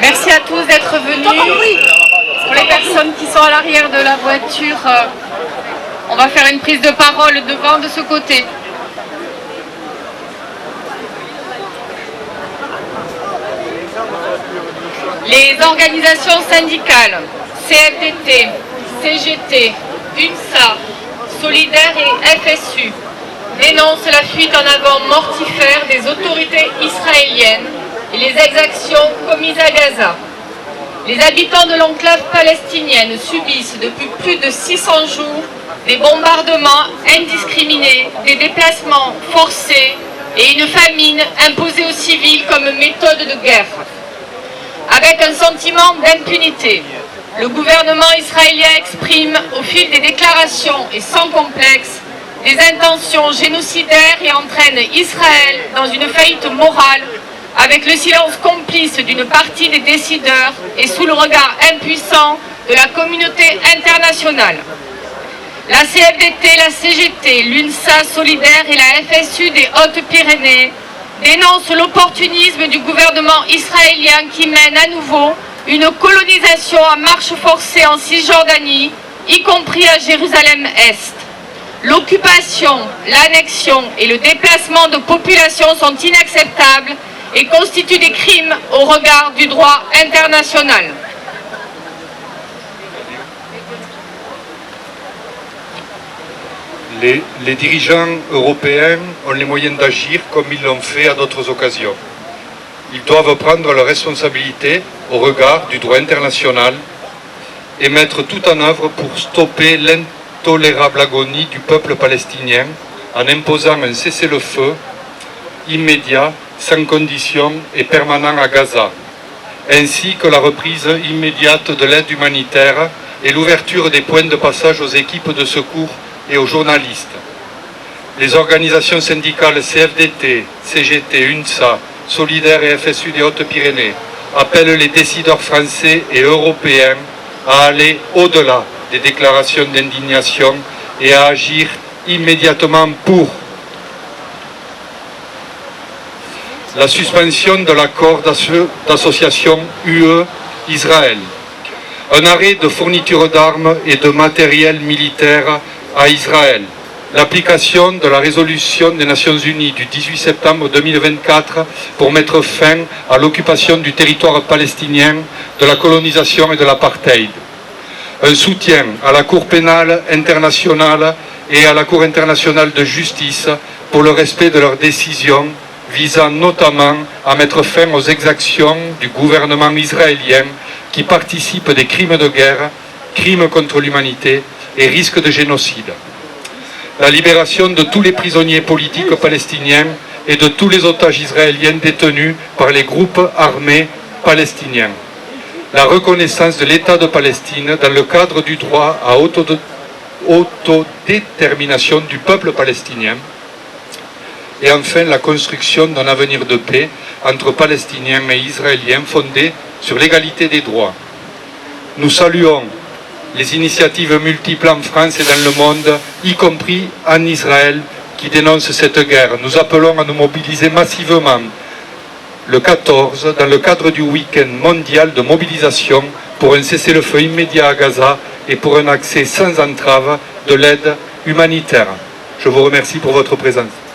Merci à tous d'être venus. Pour les personnes qui sont à l'arrière de la voiture, on va faire une prise de parole devant de ce côté. Les organisations syndicales, CFDT, CGT, UNSA, Solidaire et FSU dénoncent la fuite en avant mortifère des autorités israéliennes et les exactions commises à Gaza. Les habitants de l'enclave palestinienne subissent depuis plus de 600 jours des bombardements indiscriminés, des déplacements forcés et une famine imposée aux civils comme méthode de guerre. Avec un sentiment d'impunité, le gouvernement israélien exprime au fil des déclarations et sans complexe des intentions génocidaires et entraîne Israël dans une faillite morale avec le silence complice d'une partie des décideurs et sous le regard impuissant de la communauté internationale. La CFDT, la CGT, l'UNSA Solidaire et la FSU des Hautes-Pyrénées dénoncent l'opportunisme du gouvernement israélien qui mène à nouveau une colonisation à marche forcée en Cisjordanie, y compris à Jérusalem-Est. L'occupation, l'annexion et le déplacement de populations sont inacceptables et constituent des crimes au regard du droit international. Les dirigeants européens ont les moyens d'agir comme ils l'ont fait à d'autres occasions. Ils doivent prendre leurs responsabilités au regard du droit international et mettre tout en œuvre pour stopper l'intolérable agonie du peuple palestinien en imposant un cessez-le-feu immédiat, sans condition et permanent à Gaza, ainsi que la reprise immédiate de l'aide humanitaire et l'ouverture des points de passage aux équipes de secours et aux journalistes. Les organisations syndicales CFDT, CGT, UNSA, Solidaire et FSU des Hautes-Pyrénées appellent les décideurs français et européens à aller au-delà des déclarations d'indignation et à agir immédiatement pour la suspension de l'accord d'association UE-Israël, un arrêt de fourniture d'armes et de matériel militaire à Israël, l'application de la résolution des Nations Unies du 18 septembre 2024 pour mettre fin à l'occupation du territoire palestinien, de la colonisation et de l'apartheid, un soutien à la Cour pénale internationale et à la Cour internationale de justice pour le respect de leurs décisions visant notamment à mettre fin aux exactions du gouvernement israélien qui participe des crimes de guerre, crimes contre l'humanité et risques de génocide. La libération de tous les prisonniers politiques palestiniens et de tous les otages israéliens détenus par les groupes armés palestiniens. La reconnaissance de l'État de Palestine dans le cadre du droit à autodétermination du peuple palestinien. Et enfin, la construction d'un avenir de paix entre Palestiniens et Israéliens fondé sur l'égalité des droits. Nous saluons les initiatives multiples en France et dans le monde, y compris en Israël, qui dénoncent cette guerre. Nous appelons à nous mobiliser massivement le 14 dans le cadre du week-end mondial de mobilisation pour un cessez-le-feu immédiat à Gaza et pour un accès sans entrave de l'aide humanitaire. Je vous remercie pour votre présence.